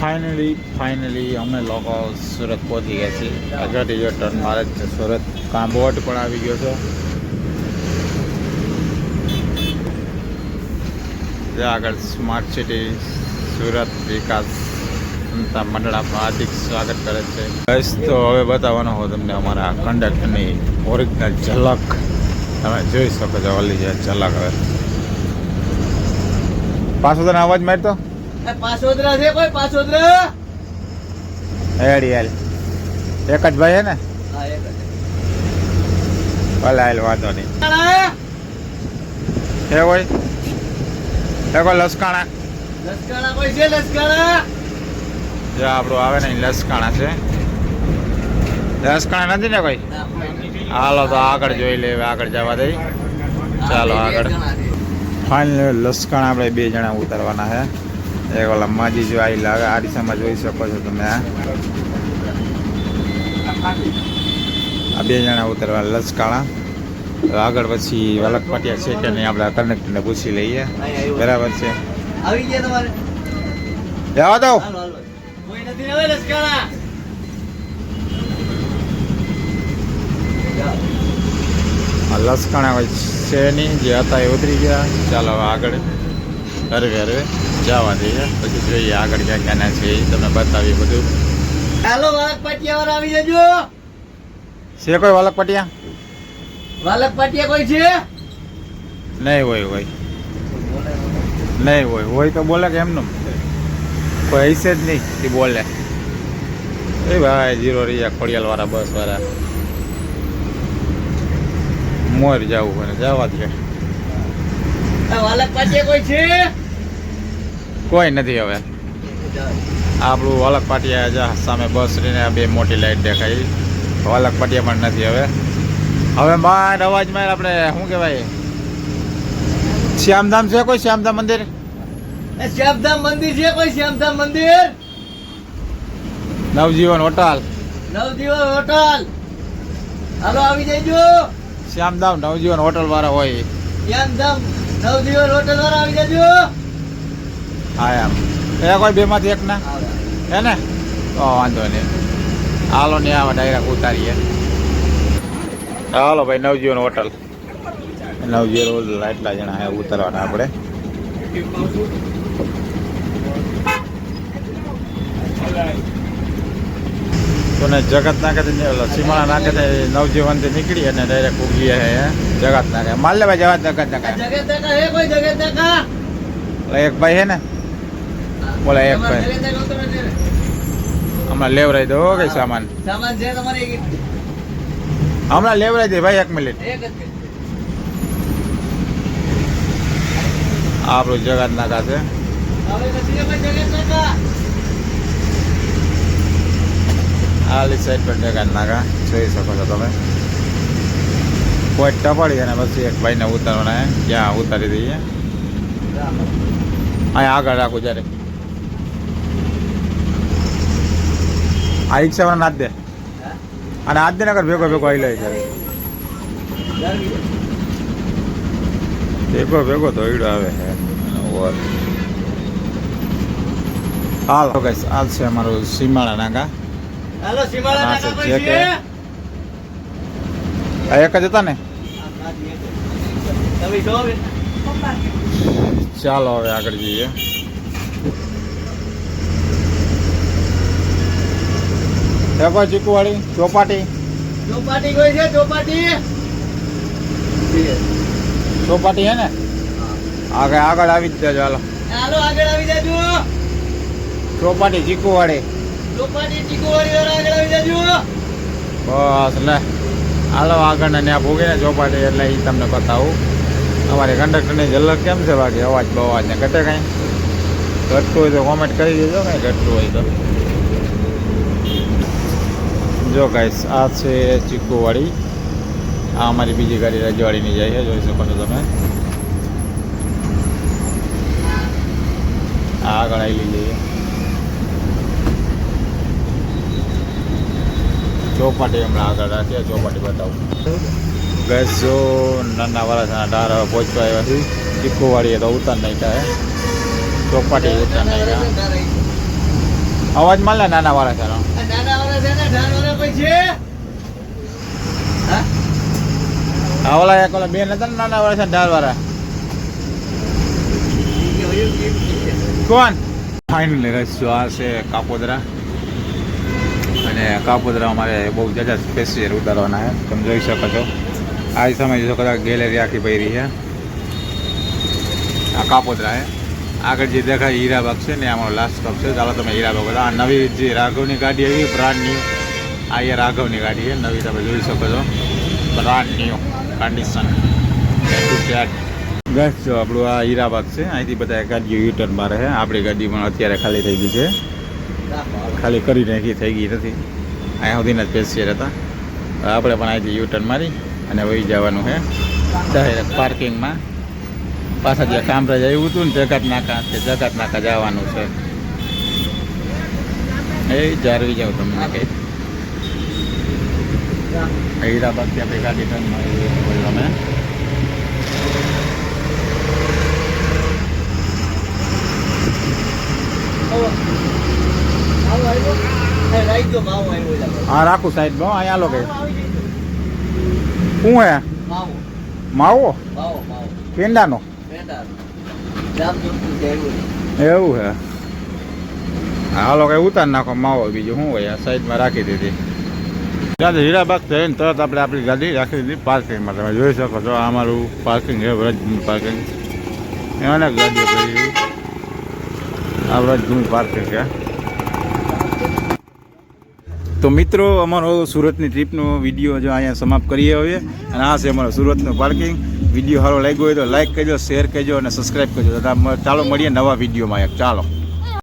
Finally અમે લોકો સુરત પહોંચી ગયા છીએ. આગળથી જો ટર્ન મારે જ છે સુરત. કાં બોટ પણ આવી ગયો છે. જ્યાં આગળ સ્માર્ટ સિટી સુરત વિકાસ સંસ્થા મંડળ આપણું હાર્દિક સ્વાગત કરે છે. બસ તો હવે બતાવવાનો હોય તમને અમારા કંડક્ટરની ઓરિજિનલ ઝલક. તમે જોઈ શકો છો ઓલી જે ઝલક. હવે પાછો અવાજ મારતો પાછોદરા છે કોઈ પાછોદરા હેડી હેલ એક જ ભાઈ હે ને? હા એક જ. ભલે હેલ વાંધો નહીં. એ કોઈ લસકાણા લસકાણા કોઈ છે? લસકાણા જે આપણું આવે ને લસકાણા છે. લસકાણા નથી ને કોઈ? હાલો તો આગળ જોઈ લે. આગળ જવા દઈ. ચાલો આગળ. ફાઇનલ લસકાણા આપણે 2 જણા ઉતારવાના છે. એક ઓલા માજી જો આવી લાગે આ દિશામાં જોઈ શકો છો તમે. આ 2 જણા ઉતરવા લસકાણા. આગળ પછી વલકપાટિયા છે કે નહીં આપણે કનેક્ટરને પૂછી લઈએ. બરાબર છે. આવી ગયા તમારે જવા દો. કોઈ નથી હવે લસકાણા. લસકાણા કોઈ છે નહીં. જે હતા એ ઉતરી ગયા. ચાલો હવે આગળ હરવે જવા દઈએ. પછી જોઈએ આગળ ક્યાં ક્યાં છે એ તમને બતાવીએ બધું. હાલો વાલકપાટિયા વાળા આવી જજો. છે કોઈ વલકપાટિયા? વાલકપાટિયા કોઈ છે? નહીં હોય નહીં હોય તો બોલે કે એમનું કોઈ હશે જ નહીં એ બોલે. એ ભાઈ 0 રહ્યા ખોડિયાલ વાળા બસ વાળા મોર જવું અને જવા દે. વાલકપાટિયા કોઈ છે? કોઈ નથી. હવે આપણું વલકપાટિયા જા સામે બસ રહીને 2 મોટી લાઈટ દેખાય. વલકપાટિયા પણ નથી. હવે માર અવાજમાં આપણે શું કહેવાય શ્યામધામ છે કોઈ? શ્યામધામ મંદિર? શ્યામધામ મંદિર છે કોઈ? શ્યામધામ મંદિર? નવજીવન હોટલ. નવજીવન હોટલ. હાલો આવી જજો. શ્યામધામ નવજીવન હોટલ વાળા હોય. શ્યામધામ નવજીવન હોટલ વાળા આવી જજો. હા એમ એ કોઈ 2 માંથી એક ના હે ને? તો વાંધો નહીં. હાલો ને આવા ડાયરેક્ટ ઉતારીએ. હાલો ભાઈ નવજીવન હોટલ. નવજીવન હોટલ એટલા જણા ઉતારવાના આપણે. તો ને જગત નાકે સીમાડા નાકે નવજીવનથી નીકળી અને ડાયરેક્ટ ઉગીએ જગત નાકે. માલ લે ભાઈ જગત નાકા. જગત નાકા હે કોઈ? જગત નાકા એક ભાઈ હે ને બોલે એક ભાઈ હમણાં લેવરાઈ દો કઈ સામાન છે તમારે? હમણાં લેવરાઈ દે ભાઈ 1 મિનિટ. આપણું જગત નાકા છે. આલી સાઈડ પર જગત નાકા જોઈ શકો છો તમે. કોઈ ટપાડી અને પછી એક ભાઈને ઉતારવાના ક્યાં ઉતારી દઈએ. અહીંયા આગળ રાખું જ્યારે આ રિક્ષાવાળા નાખ દે અને આજ દે નગર ભેગો આવી લે છે. ભેગો તો ઈડો આવે છે. હાલ હાલ છે અમારું સીમાડા નાકા. હાલો સીમાડા નાકા કોઈ છે? આ એક જ હતા ને? તમે જો ચાલો હવે આગળ જઈએ. કોઈ ચીકુવાળી ચોપાટી કોઈ છે? ચોપાટી હે ને? આગળ આવી જ જજો. હાલો હાલો આગળ આવી જજો. ચોપાટી ચીકુવાળી વાળા આગળ આવી જજો. બસ લે હાલો આગળ ને ત્યાં ભોગીને ચોપાટી એટલે એ તમને બતાવું. અમારી કંડક્ટરની ઝલક કેમ છે? બાકી અવાજ બવાજ ને ઘટે કાંઈ? ઘટતું હોય તો કોમેન્ટ કરી દેજો. કાંઈ ઘટતું હોય તો જો ગાઈસ આ છે ચીકુવાળી. આ અમારી બીજી ગાડી રજવાડીની જાય છે. જોઈ શકો છો તમે. આગળ આવી જઈએ. ચોપાટી હમણાં આગળ રાખીએ. ચોપાટી બતાવું ગેસ. જો નાના વાળા ડાર હવે પહોંચવા આવ્યા છે. ચીકુવાળીએ તો ઉતાર નહીં થાય. ચોપાટી ઉતાર નહીં થાય. અવાજ માલ ને નાના વાળા ચાલો આ નાના વાળા છે ને ઢાલ વાળા કોઈ છે હા આ ઓલા એક ઓલા બે નતા ને નાના વાળા છે ઢાલ વાળા કોણ ફાઇનલી રસ જો આ છે કાપોદરા અને કાપોદરા અમારે બહુ જાજા સ્પેશિયલ ઉતારવાના છે તમે જોઈ શકો છો આ સમય જો કદાચ ગેલેરી આખી ભરી છે આ કાપોદરા છે આગળ જે દેખાય હીરાબાગ છે ને આમાં લાસ્ટ સ્ટોપ છે ચાલો તમે હીરાબાગ આ નવી જે રાઘવની ગાડી આવી બ્રાન્ડ ન્યૂ આ એ રાઘવની ગાડી છે નવી તમે જોઈ શકો છો બ્રાન્ડ ન્યૂ કન્ડિશન બસ જો આપણું આ હીરાબાગ છે અહીંથી બધા ગાડીઓ યુટર્ન મારે છે આપણી ગાડી પણ અત્યારે ખાલી થઈ ગઈ છે ખાલી કરી નાખી થઈ ગઈ નથી અહીંયા સુધીના જ પેશિયર હતા આપણે પણ અહીંથી યુટર્ન મારી અને વહી જવાનું છે ડાયરેક્ટ પાર્કિંગમાં પાછા જે કામરાજ આવ્યું હતું ને જગત નાકા જવાનું છે એ જાળવી જાવ તમને કંઈ હીરાબાગથી આપણી ગાડી ટર્ન મારી તમે હા રાખું સાઈડમાં અહીંયા લો કે શું હે માવો પેંડાનો એવું હે હાલો કઈ ઉતાર નાખો માવો બીજું શું હોય આ સાઈડમાં રાખી દીધી ત્યાંથી હીરાબાગ થઈને તરત આપણે આપણી ગાડી રાખી દીધી પાર્કિંગમાં તમે જોઈ શકો છો આ અમારું પાર્કિંગ છે વ્રજભૂમિ પાર્કિંગ એમાં ગાડીઓ કરી આ વ્રજભૂમિ પાર્કિંગ છે તો મિત્રો અમારો સુરતની ટ્રીપનો વિડીયો જો અહીંયા સમાપ્ત કરીએ હવે અને આ છે અમારો સુરતનું પાર્કિંગ વિડીયો સારો લાગ્યો હોય તો લાઈક કરજો શેર કરજો અને સબસ્ક્રાઈબ કરજો ચાલો મળીએ નવા વિડીયોમાં એક ચાલો